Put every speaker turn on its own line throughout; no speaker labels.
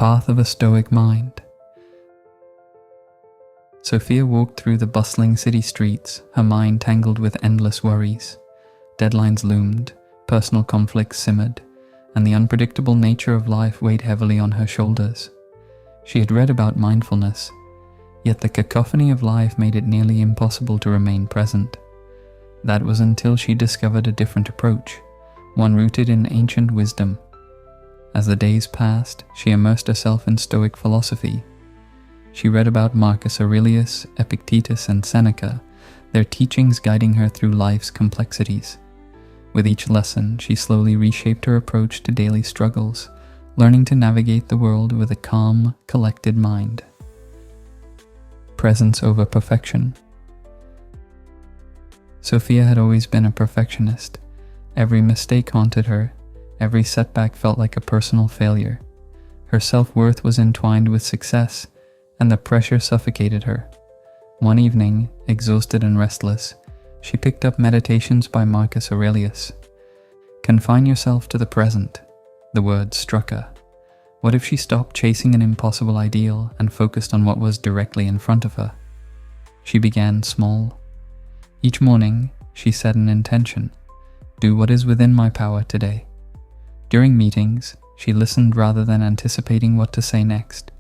path of a Stoic mind. Sophia walked through the bustling city streets, her mind tangled with endless worries. Deadlines loomed, personal conflicts simmered, and the unpredictable nature of life weighed heavily on her shoulders. She had read about mindfulness, yet the cacophony of life made it nearly impossible to remain present. That was until she discovered a different approach, one rooted in ancient wisdom. As the days passed, she immersed herself in Stoic philosophy. She read about Marcus Aurelius, Epictetus, and Seneca, their teachings guiding her through life's complexities. With each lesson, she slowly reshaped her approach to daily struggles, learning to navigate the world with a calm, collected mind. Presence over perfection. Sophia had always been a perfectionist. Every mistake haunted her. Every setback felt like a personal failure. Her self-worth was entwined with success, and the pressure suffocated her. One evening, exhausted and restless, she picked up Meditations by Marcus Aurelius. Confine yourself to the present. The words struck her. What if she stopped chasing an impossible ideal and focused on what was directly in front of her? She began small. Each morning, she set an intention. Do what is within my power today. During meetings, she listened rather than anticipating what to say next.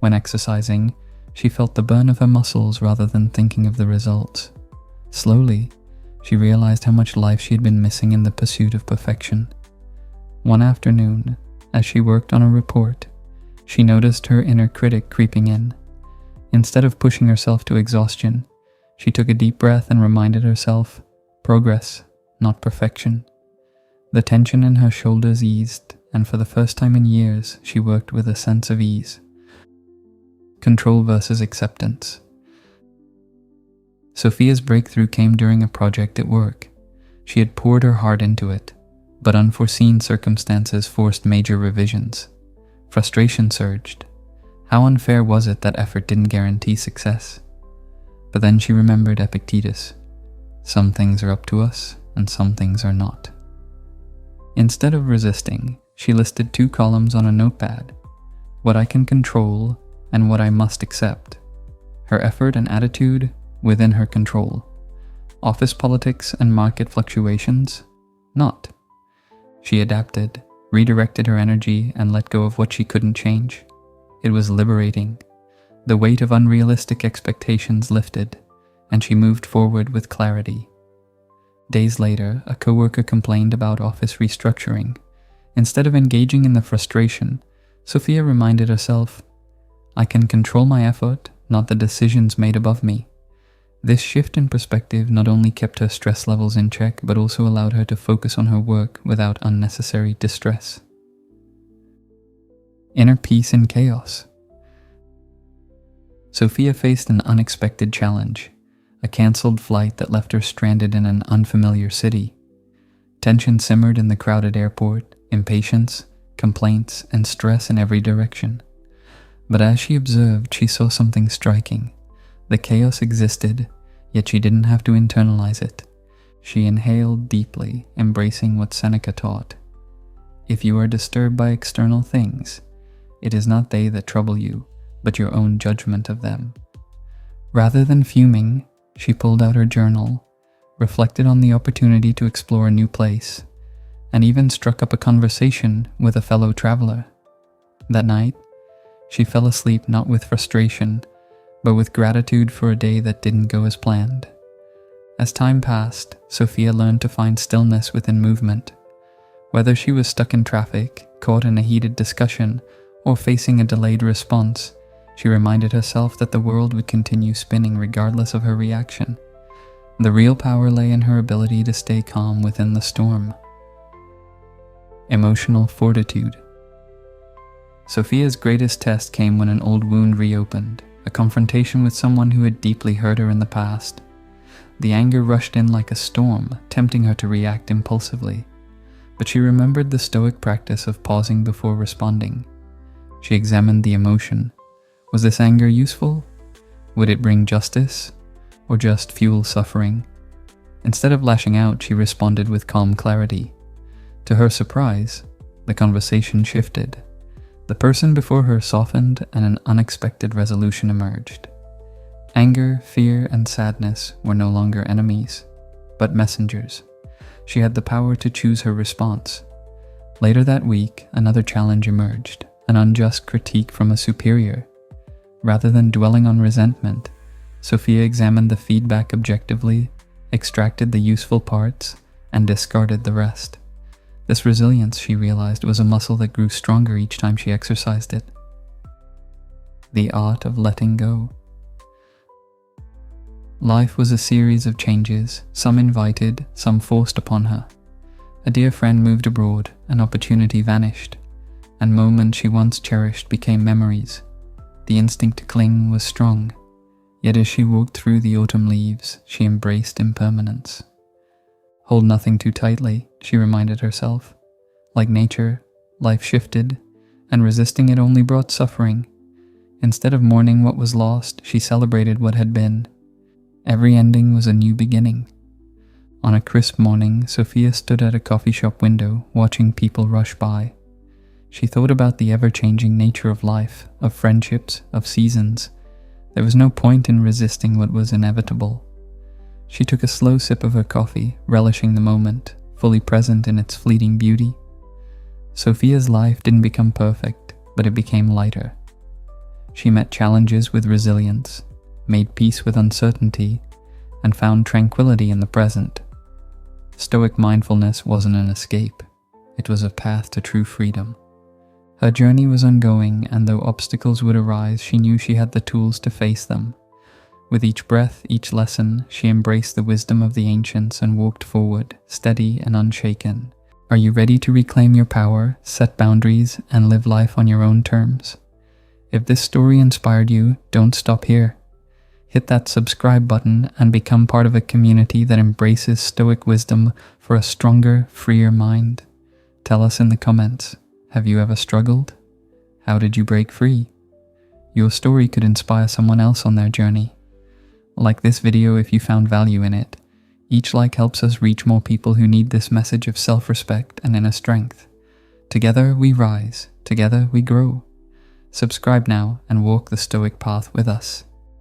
When exercising, she felt the burn of her muscles rather than thinking of the results. Slowly, she realized how much life she had been missing in the pursuit of perfection. One afternoon, as she worked on a report, she noticed her inner critic creeping in. Instead of pushing herself to exhaustion, she took a deep breath and reminded herself, progress, not perfection. The tension in her shoulders eased, and for the first time in years, she worked with a sense of ease. Control versus acceptance. Sophia's breakthrough came during a project at work. She had poured her heart into it, but unforeseen circumstances forced major revisions. Frustration surged. How unfair was it that effort didn't guarantee success? But then she remembered Epictetus. Some things are up to us, and some things are not. Instead of resisting, she listed 2 columns on a notepad: what I can control and what I must accept. Her effort and attitude within her control. Office politics and market fluctuations, not. She adapted, redirected her energy, and let go of what she couldn't change. It was liberating. The weight of unrealistic expectations lifted, and she moved forward with clarity. Days later, a coworker complained about office restructuring. Instead of engaging in the frustration, Sophia reminded herself, I can control my effort, not the decisions made above me. This shift in perspective not only kept her stress levels in check, but also allowed her to focus on her work without unnecessary distress. Inner peace in chaos. Sophia faced an unexpected challenge, a cancelled flight that left her stranded in an unfamiliar city. Tension simmered in the crowded airport, impatience, complaints, and stress in every direction. But as she observed, she saw something striking. The chaos existed, yet she didn't have to internalize it. She inhaled deeply, embracing what Seneca taught. If you are disturbed by external things, it is not they that trouble you, but your own judgment of them. Rather than fuming, she pulled out her journal, reflected on the opportunity to explore a new place, and even struck up a conversation with a fellow traveler. That night, she fell asleep not with frustration, but with gratitude for a day that didn't go as planned. As time passed, Sophia learned to find stillness within movement. Whether she was stuck in traffic, caught in a heated discussion, or facing a delayed response, she reminded herself that the world would continue spinning regardless of her reaction. The real power lay in her ability to stay calm within the storm. Emotional fortitude. Sophia's greatest test came when an old wound reopened, a confrontation with someone who had deeply hurt her in the past. The anger rushed in like a storm, tempting her to react impulsively. But she remembered the Stoic practice of pausing before responding. She examined the emotion. Was this anger useful? Would it bring justice? Or just fuel suffering? Instead of lashing out, she responded with calm clarity. To her surprise, the conversation shifted. The person before her softened and an unexpected resolution emerged. Anger, fear, and sadness were no longer enemies, but messengers. She had the power to choose her response. Later that week, another challenge emerged, an unjust critique from a superior. Rather than dwelling on resentment, Sophia examined the feedback objectively, extracted the useful parts, and discarded the rest. This resilience, she realized, was a muscle that grew stronger each time she exercised it. The art of letting go. Life was a series of changes, some invited, some forced upon her. A dear friend moved abroad, an opportunity vanished, and moments she once cherished became memories. The instinct to cling was strong, yet as she walked through the autumn leaves, she embraced impermanence. Hold nothing too tightly, she reminded herself. Like nature, life shifted, and resisting it only brought suffering. Instead of mourning what was lost, she celebrated what had been. Every ending was a new beginning. On a crisp morning, Sophia stood at a coffee shop window, watching people rush by. She thought about the ever-changing nature of life, of friendships, of seasons. There was no point in resisting what was inevitable. She took a slow sip of her coffee, relishing the moment, fully present in its fleeting beauty. Sophia's life didn't become perfect, but it became lighter. She met challenges with resilience, made peace with uncertainty, and found tranquility in the present. Stoic mindfulness wasn't an escape. It was a path to true freedom. Her journey was ongoing, and though obstacles would arise, she knew she had the tools to face them. With each breath, each lesson, she embraced the wisdom of the ancients and walked forward, steady and unshaken. Are you ready to reclaim your power, set boundaries, and live life on your own terms? If this story inspired you, don't stop here. Hit that subscribe button and become part of a community that embraces Stoic wisdom for a stronger, freer mind. Tell us in the comments, have you ever struggled? How did you break free? Your story could inspire someone else on their journey. Like this video if you found value in it. Each like helps us reach more people who need this message of self-respect and inner strength. Together we rise, together we grow. Subscribe now and walk the Stoic path with us.